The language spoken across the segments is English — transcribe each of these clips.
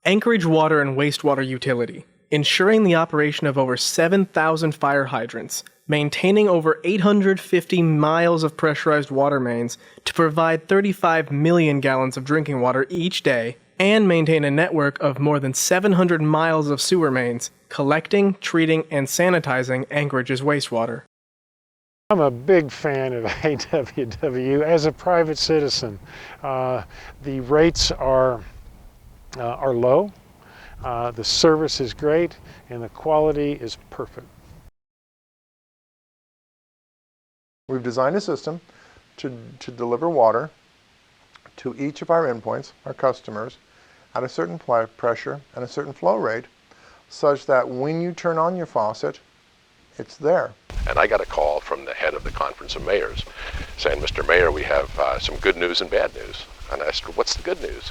Anchorage Water and Wastewater Utility, ensuring the operation of over 7,000 fire hydrants, maintaining over 850 miles of pressurized water mains to provide 35 million gallons of drinking water each day, and maintain a network of more than 700 miles of sewer mains, collecting, treating, and sanitizing Anchorage's wastewater. I'm a big fan of AWWU as a private citizen. The rates are low, the service is great, and the quality is perfect. We've designed a system to deliver water to each of our endpoints, our customers, at a certain pressure and a certain flow rate, such that when you turn on your faucet, it's there. And I got a call from the head of the Conference of Mayors saying, Mr. Mayor, we have some good news and bad news. And I asked, what's the good news?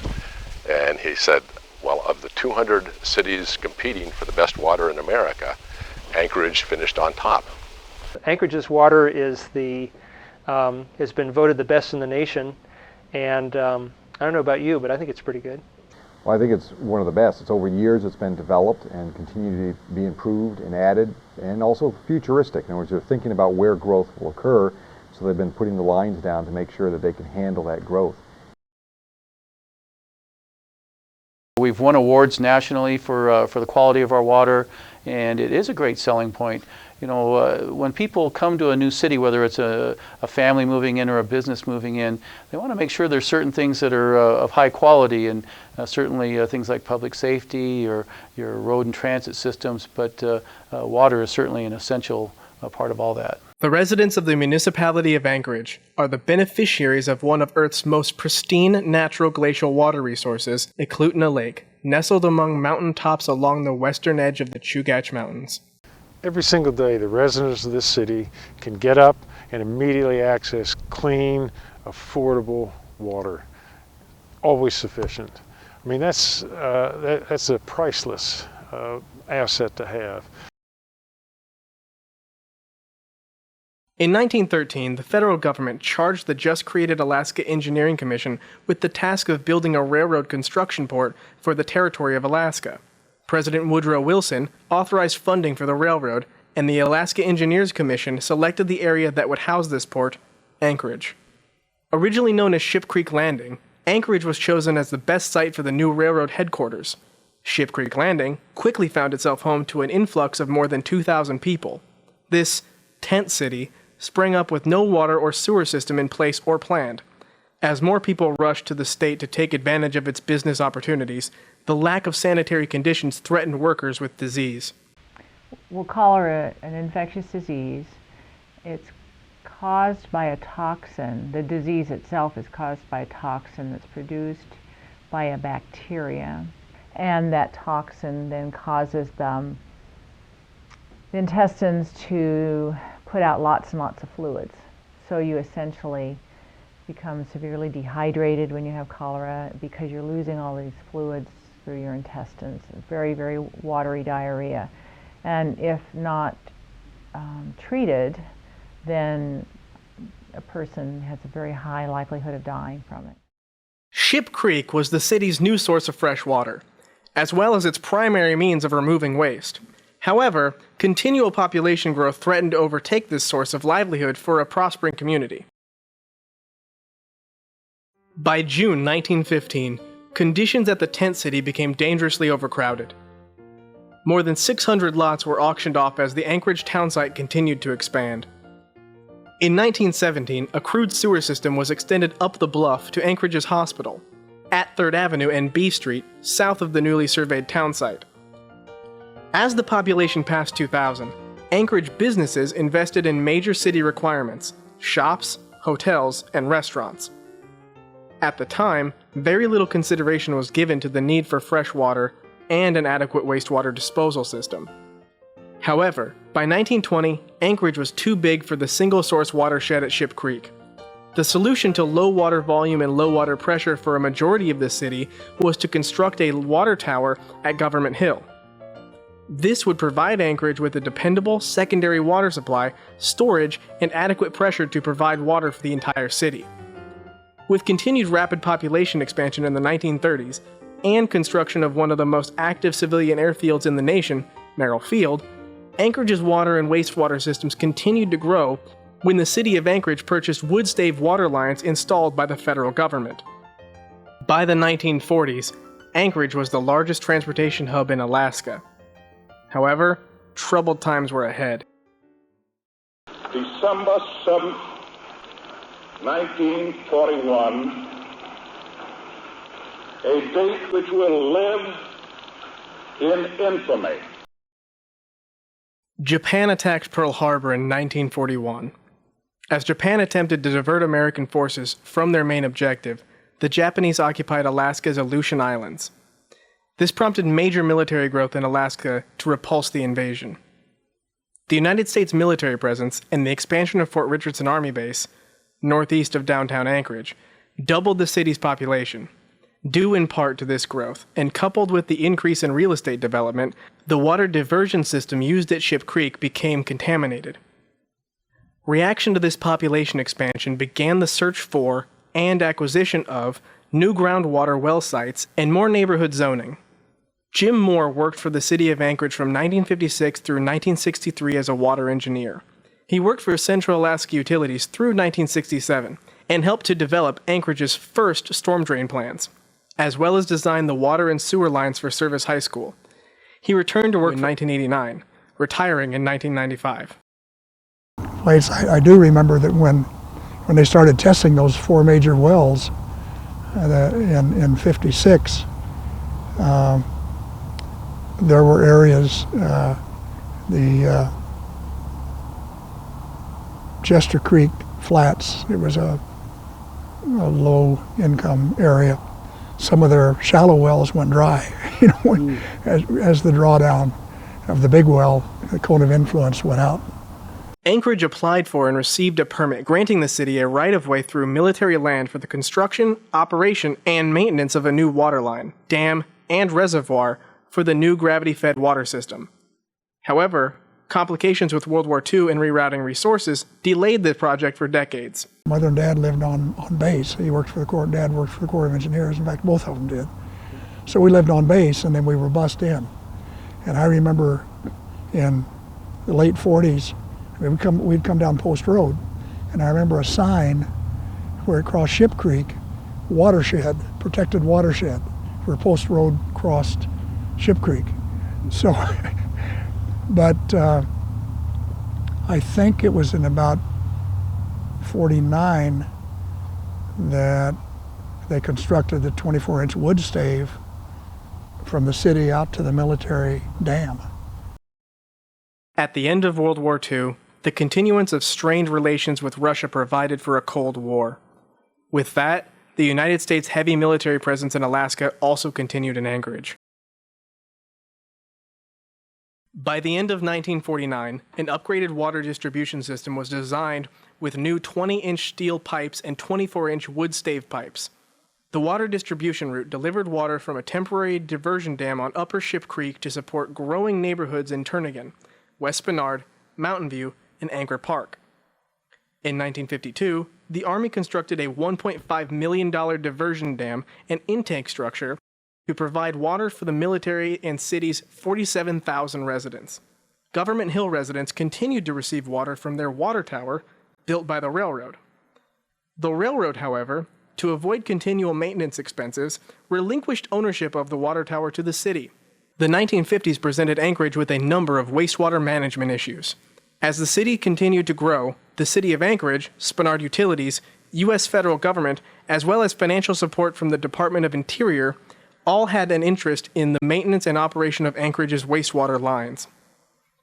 And he said, well, of the 200 cities competing for the best water in America, Anchorage finished on top. Anchorage's water is has been voted the best in the nation, and I don't know about you, but I think it's pretty good. Well, I think it's one of the best. It's over years it's been developed and continue to be improved and added, and also futuristic. In other words, they're thinking about where growth will occur, so they've been putting the lines down to make sure that they can handle that growth. We've won awards nationally for the quality of our water, and it is a great selling point. You know, when people come to a new city, whether it's a family moving in or a business moving in, they want to make sure there's certain things that are of high quality, and certainly things like public safety or your road and transit systems, but water is certainly an essential part of all that. The residents of the municipality of Anchorage are the beneficiaries of one of Earth's most pristine natural glacial water resources, Eklutna Lake, nestled among mountain tops along the western edge of the Chugach Mountains. Every single day, the residents of this city can get up and immediately access clean, affordable water. Always sufficient. I mean, that's a priceless asset to have. In 1913, the federal government charged the just-created Alaska Engineering Commission with the task of building a railroad construction port for the territory of Alaska. President Woodrow Wilson authorized funding for the railroad, and the Alaska Engineers Commission selected the area that would house this port, Anchorage. Originally known as Ship Creek Landing, Anchorage was chosen as the best site for the new railroad headquarters. Ship Creek Landing quickly found itself home to an influx of more than 2,000 people. This tent city sprang up with no water or sewer system in place or planned. As more people rushed to the state to take advantage of its business opportunities, the lack of sanitary conditions threatened workers with disease. We'll call her an infectious disease. It's caused by a toxin. The disease itself is caused by a toxin that's produced by a bacteria. And that toxin then causes the intestines to put out lots and lots of fluids. So you essentially become severely dehydrated when you have cholera because you're losing all these fluids through your intestines. Very, very watery diarrhea. And if not treated, then a person has a very high likelihood of dying from it. Ship Creek was the city's new source of fresh water, as well as its primary means of removing waste. However, continual population growth threatened to overtake this source of livelihood for a prospering community. By June 1915, conditions at the tent city became dangerously overcrowded. More than 600 lots were auctioned off as the Anchorage townsite continued to expand. In 1917, a crude sewer system was extended up the bluff to Anchorage's hospital, at 3rd Avenue and B Street, south of the newly surveyed townsite. As the population passed 2,000, Anchorage businesses invested in major city requirements: shops, hotels, and restaurants. At the time, very little consideration was given to the need for fresh water and an adequate wastewater disposal system. However, by 1920, Anchorage was too big for the single-source watershed at Ship Creek. The solution to low water volume and low water pressure for a majority of the city was to construct a water tower at Government Hill. This would provide Anchorage with a dependable secondary water supply, storage, and adequate pressure to provide water for the entire city. With continued rapid population expansion in the 1930s, and construction of one of the most active civilian airfields in the nation, Merrill Field, Anchorage's water and wastewater systems continued to grow when the city of Anchorage purchased wood-stave water lines installed by the federal government. By the 1940s, Anchorage was the largest transportation hub in Alaska. However, troubled times were ahead. December 7th, 1941, a date which will live in infamy. Japan attacked Pearl Harbor in 1941. As Japan attempted to divert American forces from their main objective, the Japanese occupied Alaska's Aleutian Islands. This prompted major military growth in Alaska to repulse the invasion. The United States military presence and the expansion of Fort Richardson Army Base, northeast of downtown Anchorage, doubled the city's population. Due in part to this growth, and coupled with the increase in real estate development, the water diversion system used at Ship Creek became contaminated. Reaction to this population expansion began the search for and acquisition of new groundwater well sites and more neighborhood zoning. Jim Moore worked for the city of Anchorage from 1956 through 1963 as a water engineer. He worked for Central Alaska Utilities through 1967 and helped to develop Anchorage's first storm drain plans, as well as design the water and sewer lines for Service High School. He returned to work in 1989, retiring in 1995. I do remember that when they started testing those 4 major wells in 56, there were areas, the Chester Creek Flats, it was a low-income area. Some of their shallow wells went dry, as the drawdown of the big well, the cone of influence went out. Anchorage applied for and received a permit granting the city a right-of-way through military land for the construction, operation, and maintenance of a new water line, dam, and reservoir for the new gravity-fed water system. However, complications with World War II and rerouting resources delayed the project for decades. Mother and Dad lived on base. He worked for the Corps, Dad worked for the Corps of Engineers. In fact, both of them did. So we lived on base, and then we were bussed in. And I remember in the late 40s, we'd come down Post Road, and I remember a sign where it crossed Ship Creek, watershed, protected watershed, where Post Road crossed Ship Creek. So, but I think it was in about 49 that they constructed the 24-inch wood stave from the city out to the military dam. At the end of World War II, the continuance of strained relations with Russia provided for a Cold War. With that, the United States' heavy military presence in Alaska also continued in Anchorage. By the end of 1949, an upgraded water distribution system was designed with new 20-inch steel pipes and 24-inch wood stave pipes. The water distribution route delivered water from a temporary diversion dam on Upper Ship Creek to support growing neighborhoods in Turnagain, West Bernard, Mountain View, and Anchor Park. In 1952, the Army constructed a $1.5 million diversion dam and intake structure to provide water for the military and city's 47,000 residents. Government Hill residents continued to receive water from their water tower, built by the railroad. The railroad, however, to avoid continual maintenance expenses, relinquished ownership of the water tower to the city. The 1950s presented Anchorage with a number of wastewater management issues. As the city continued to grow, the City of Anchorage, Spenard Utilities, U.S. federal government, as well as financial support from the Department of Interior, all had an interest in the maintenance and operation of Anchorage's wastewater lines.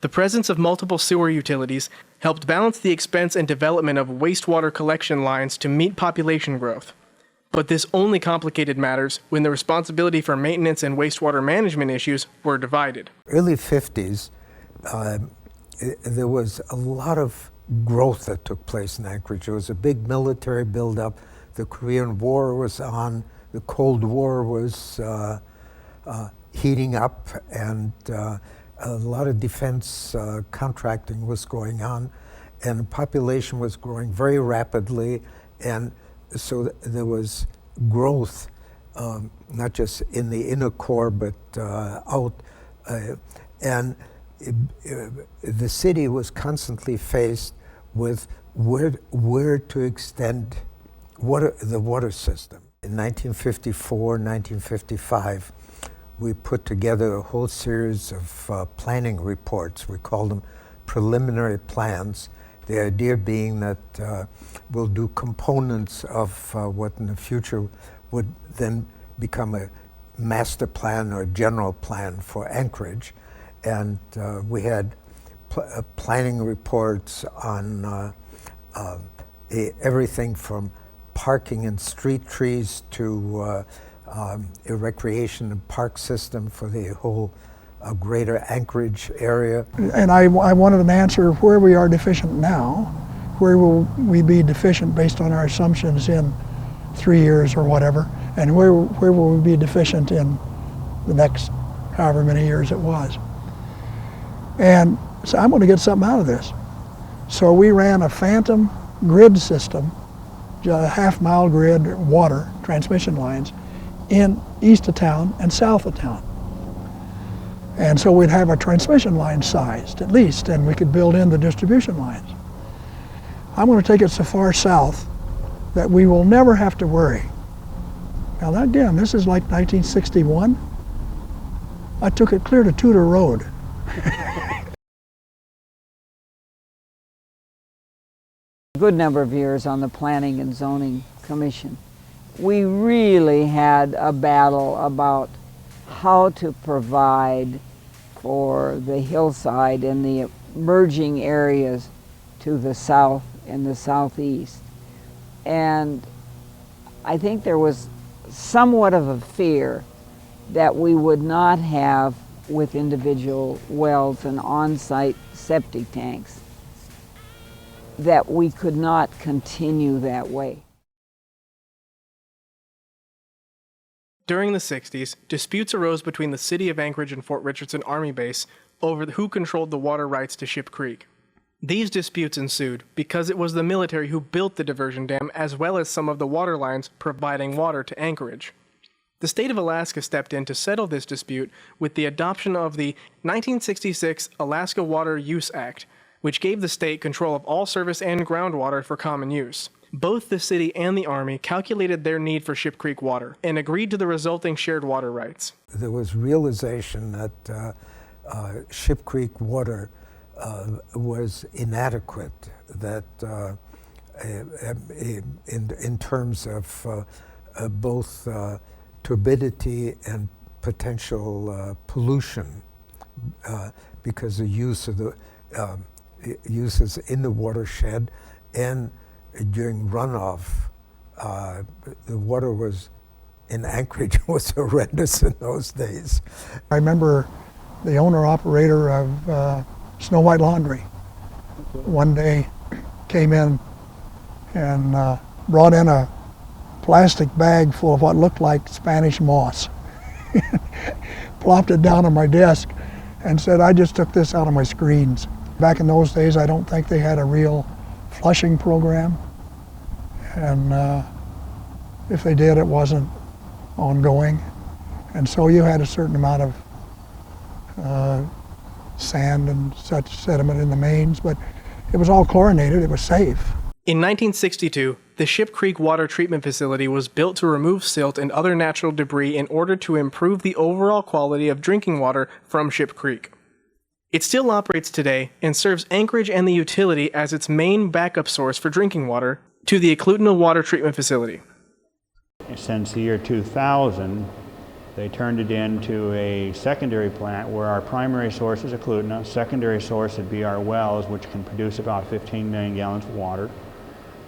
The presence of multiple sewer utilities helped balance the expense and development of wastewater collection lines to meet population growth. But this only complicated matters when the responsibility for maintenance and wastewater management issues were divided. Early 50s, there was a lot of growth that took place in Anchorage. There was a big military buildup. The Korean War was on. The Cold War was heating up, and a lot of defense contracting was going on, and the population was growing very rapidly, and so there was growth not just in the inner core, but out. And the city was constantly faced with where to extend the water system. In 1954, 1955, we put together a whole series of planning reports. We called them preliminary plans. The idea being that we'll do components of what in the future would then become a master plan or general plan for Anchorage. And we had planning reports on everything from parking and street trees to a recreation and park system for the whole greater Anchorage area. And I wanted an answer of where we are deficient now, where will we be deficient based on our assumptions in 3 years or whatever, and where will we be deficient in the next however many years it was. And so I'm going to get something out of this. So we ran a phantom grid system, a half-mile grid water transmission lines in east of town and south of town. And so we'd have our transmission line sized at least, and we could build in the distribution lines. I'm going to take it so far south that we will never have to worry. Now that, again, this is like 1961. I took it clear to Tudor Road. A good number of years on the Planning and Zoning Commission. We really had a battle about how to provide for the hillside and the emerging areas to the south and the southeast. And I think there was somewhat of a fear that we would not have, with individual wells and on-site septic tanks, that we could not continue that way. During the 60s, disputes arose between the city of Anchorage and Fort Richardson Army Base over who controlled the water rights to Ship Creek. These disputes ensued because it was the military who built the diversion dam as well as some of the water lines providing water to Anchorage. The state of Alaska stepped in to settle this dispute with the adoption of the 1966 Alaska Water Use Act, which gave the state control of all surface and groundwater for common use. Both the city and the Army calculated their need for Ship Creek water and agreed to the resulting shared water rights. There was realization that Ship Creek water was inadequate, that in terms of both turbidity and potential pollution, because the use of the uses in the watershed and during runoff. The water was in Anchorage was horrendous in those days. I remember the owner-operator of Snow White Laundry one day came in and brought in a plastic bag full of what looked like Spanish moss. Plopped it down on my desk and said, "I just took this out of my screens." Back in those days, I don't think they had a real flushing program, and if they did, it wasn't ongoing, and so you had a certain amount of sand and such sediment in the mains, but it was all chlorinated. It was safe. In 1962, the Ship Creek Water Treatment Facility was built to remove silt and other natural debris in order to improve the overall quality of drinking water from Ship Creek. It still operates today and serves Anchorage and the utility as its main backup source for drinking water to the Eklutna Water Treatment Facility. Since the year 2000, they turned it into a secondary plant where our primary source is Eklutna, secondary source would be our wells, which can produce about 15 million gallons of water.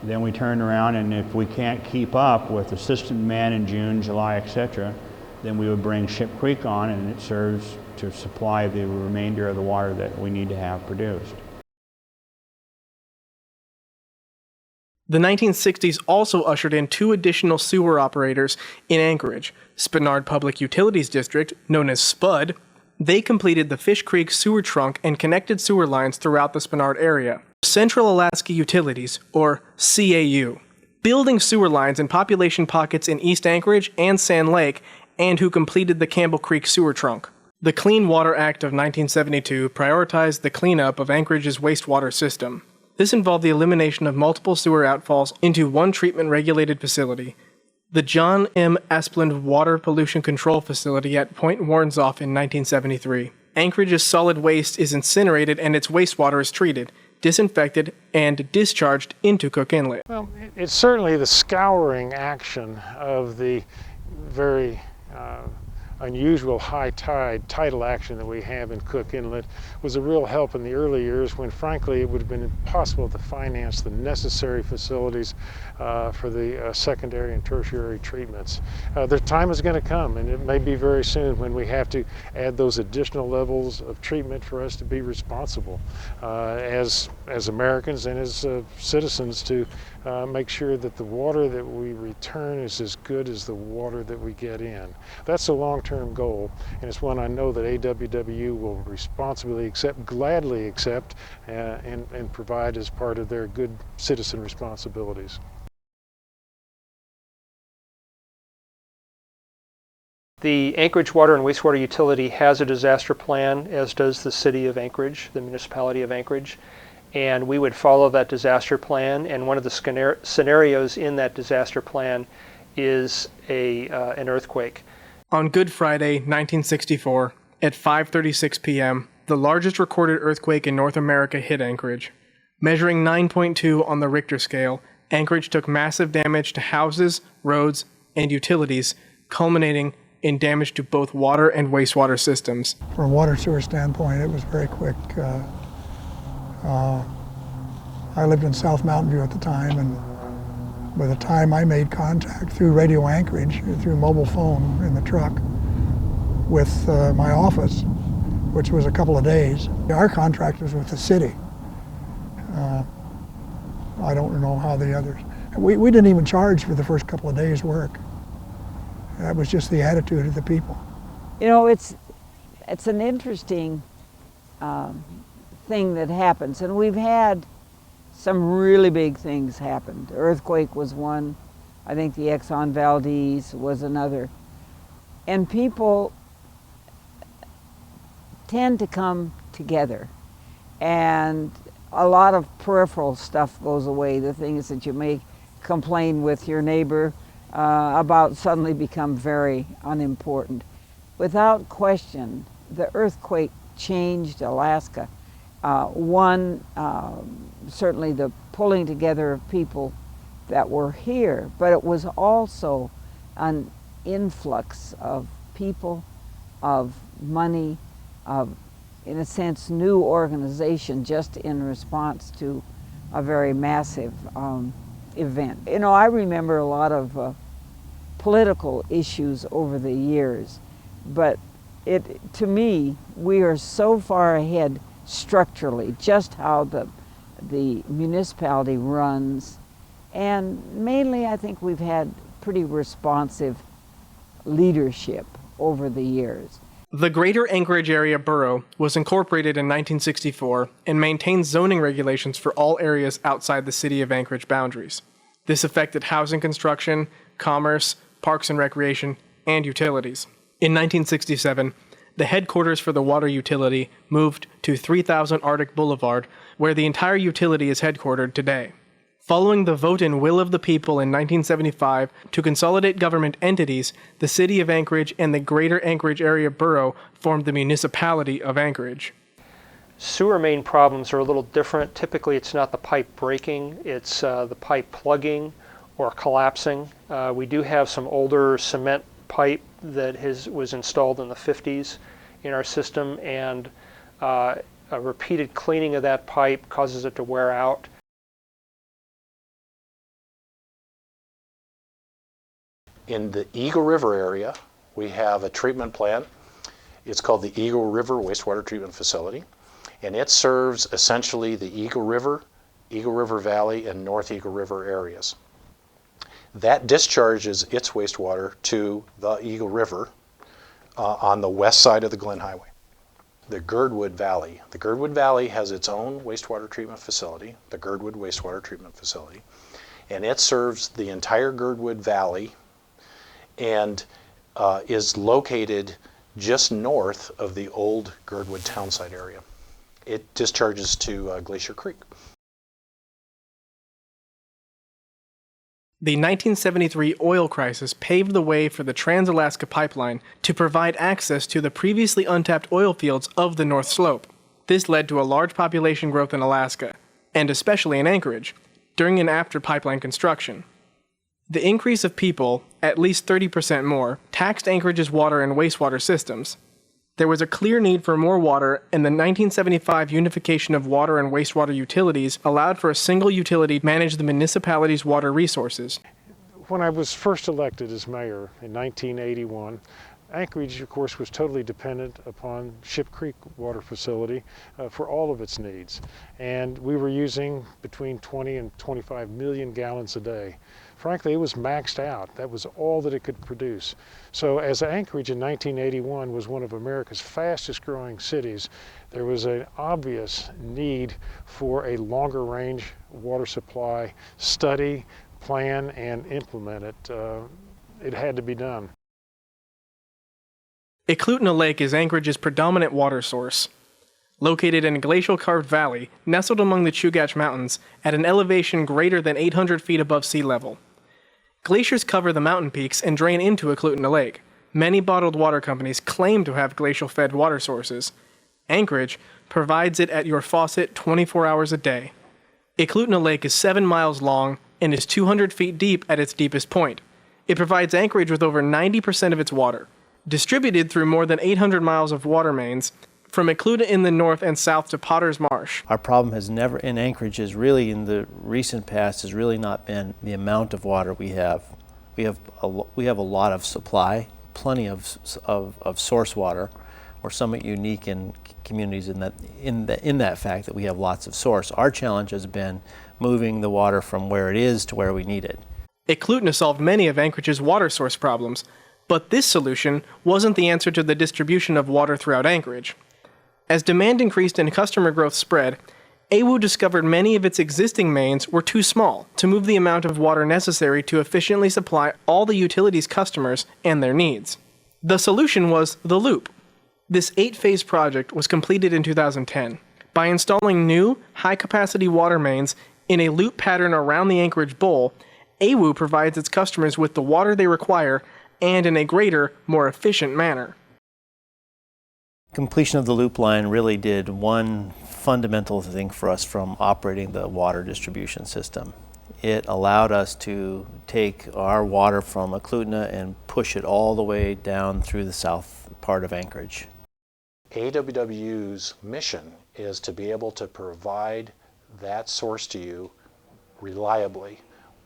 Then we turn around, and if we can't keep up with the system demand in June, July, etc., then we would bring Ship Creek on, and it serves to supply the remainder of the water that we need to have produced. The 1960s also ushered in two additional sewer operators in Anchorage. Spenard Public Utilities District, known as SPUD, they completed the Fish Creek sewer trunk and connected sewer lines throughout the Spenard area. Central Alaska Utilities, or CAU, building sewer lines in population pockets in East Anchorage and Sand Lake, and who completed the Campbell Creek sewer trunk. The Clean Water Act of 1972 prioritized the cleanup of Anchorage's wastewater system. This involved the elimination of multiple sewer outfalls into one treatment-regulated facility, the John M. Asplund Water Pollution Control Facility at Point Warrenzoff in 1973. Anchorage's solid waste is incinerated and its wastewater is treated, disinfected, and discharged into Cook Inlet. Well, it's certainly the scouring action of the very unusual high tide tidal action that we have in Cook Inlet was a real help in the early years when frankly it would have been impossible to finance the necessary facilities for the secondary and tertiary treatments. Their time is going to come, and it may be very soon, when we have to add those additional levels of treatment for us to be responsible as Americans and as citizens to make sure that the water that we return is as good as the water that we get in. That's a long-term goal, and it's one I know that AWWU will responsibly accept, gladly accept, and provide as part of their good citizen responsibilities. The Anchorage Water and Wastewater Utility has a disaster plan, as does the City of Anchorage, the municipality of Anchorage. And we would follow that disaster plan, and one of the scenarios in that disaster plan is an earthquake. On Good Friday, 1964, at 5:36 p.m., the largest recorded earthquake in North America hit Anchorage. Measuring 9.2 on the Richter scale, Anchorage took massive damage to houses, roads, and utilities, culminating in damage to both water and wastewater systems. From a water sewer standpoint, it was very quick. I lived in South Mountain View at the time, and by the time I made contact through Radio Anchorage, through mobile phone in the truck, with my office, which was a couple of days, our contract was with the city. I don't know how the others. We didn't even charge for the first couple of days' work. That was just the attitude of the people. You know, it's an interesting thing that happens, and we've had some really big things happen. The earthquake was one. I think the Exxon Valdez was another. And people tend to come together, and a lot of peripheral stuff goes away. The things that you may complain with your neighbor about suddenly become very unimportant. Without question, the earthquake changed Alaska. Certainly the pulling together of people that were here, but it was also an influx of people, of money, of, in a sense, new organization just in response to a very massive event. You know, I remember a lot of political issues over the years, but to me, we are so far ahead structurally, just how the municipality runs, and mainly I think we've had pretty responsive leadership over the years. The Greater Anchorage Area Borough was incorporated in 1964 and maintains zoning regulations for all areas outside the City of Anchorage boundaries. This affected housing construction, commerce, parks and recreation, and utilities. In 1967, the headquarters for the water utility moved to 3000 Arctic Boulevard, where the entire utility is headquartered today. Following the vote in will of the people in 1975 to consolidate government entities, the City of Anchorage and the Greater Anchorage Area Borough formed the municipality of Anchorage. Sewer main problems are a little different. Typically it's not the pipe breaking, it's the pipe plugging or collapsing. We do have some older cement pipe that was installed in the 50s in our system, and a repeated cleaning of that pipe causes it to wear out. In the Eagle River area, we have a treatment plant. It's called the Eagle River Wastewater Treatment Facility, and it serves essentially the Eagle River Valley, and North Eagle River areas. That discharges its wastewater to the Eagle River on the west side of the Glen Highway. The Girdwood Valley. The Girdwood Valley has its own wastewater treatment facility, the Girdwood Wastewater Treatment Facility, and it serves the entire Girdwood Valley and is located just north of the old Girdwood townsite area. It discharges to Glacier Creek. The 1973 oil crisis paved the way for the Trans-Alaska Pipeline to provide access to the previously untapped oil fields of the North Slope. This led to a large population growth in Alaska, and especially in Anchorage, during and after pipeline construction. The increase of people, at least 30% more, taxed Anchorage's water and wastewater systems. There was a clear need for more water, and the 1975 unification of water and wastewater utilities allowed for a single utility to manage the municipality's water resources. When I was first elected as mayor in 1981, Anchorage, of course, was totally dependent upon Ship Creek water facility for all of its needs. And we were using between 20 and 25 million gallons a day. Frankly, it was maxed out. That was all that it could produce. So as Anchorage in 1981 was one of America's fastest growing cities, there was an obvious need for a longer range water supply study, plan, and implement it. It had to be done. Eklutna Lake is Anchorage's predominant water source. Located in a glacial-carved valley, nestled among the Chugach Mountains at an elevation greater than 800 feet above sea level. Glaciers cover the mountain peaks and drain into Eklutna Lake. Many bottled water companies claim to have glacial-fed water sources. Anchorage provides it at your faucet 24 hours a day. Eklutna Lake is 7 miles long and is 200 feet deep at its deepest point. It provides Anchorage with over 90% of its water, distributed through more than 800 miles of water mains, from Eklutna in the north and south to Potter's Marsh. Our problem has never, in Anchorage, is really in the recent past, has really not been the amount of water we have. We have a lot of supply, plenty of source water. We're somewhat unique in communities in that fact that we have lots of source. Our challenge has been moving the water from where it is to where we need it. Eklutna solved many of Anchorage's water source problems, but this solution wasn't the answer to the distribution of water throughout Anchorage. As demand increased and customer growth spread, AWWU discovered many of its existing mains were too small to move the amount of water necessary to efficiently supply all the utilities' customers and their needs. The solution was the loop. This 8-phase project was completed in 2010 by installing new, high-capacity water mains in a loop pattern around the Anchorage Bowl. AWWU provides its customers with the water they require and in a greater, more efficient manner. Completion of the loop line really did one fundamental thing for us from operating the water distribution system. It allowed us to take our water from Eklutna and push it all the way down through the south part of Anchorage. AWWU's mission is to be able to provide that source to you reliably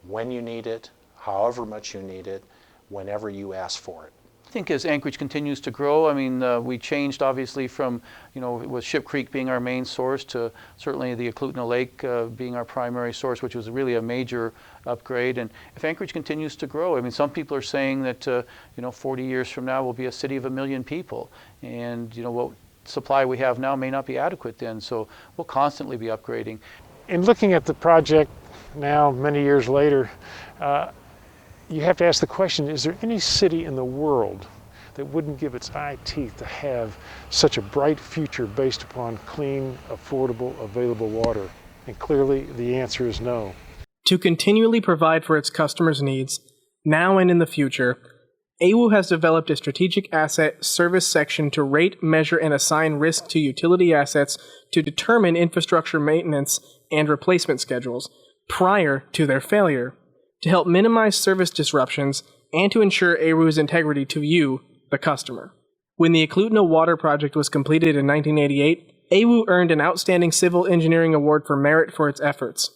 when you need it, however much you need it, whenever you ask for it. I think as Anchorage continues to grow, I mean, we changed obviously from, with Ship Creek being our main source to certainly the Eklutna Lake being our primary source, which was really a major upgrade. And if Anchorage continues to grow, I mean, some people are saying that, 40 years from now we'll be a city of 1 million people. And, what supply we have now may not be adequate then. So we'll constantly be upgrading. In looking at the project now, many years later, you have to ask the question, is there any city in the world that wouldn't give its eye teeth to have such a bright future based upon clean, affordable, available water? And clearly the answer is no. To continually provide for its customers' needs, now and in the future, AWWU has developed a strategic asset service section to rate, measure, and assign risk to utility assets to determine infrastructure maintenance and replacement schedules prior to their failure, to help minimize service disruptions and to ensure AWWU's integrity to you, the customer. When the Eklutna Water Project was completed in 1988, AWWU earned an Outstanding Civil Engineering Award for merit for its efforts.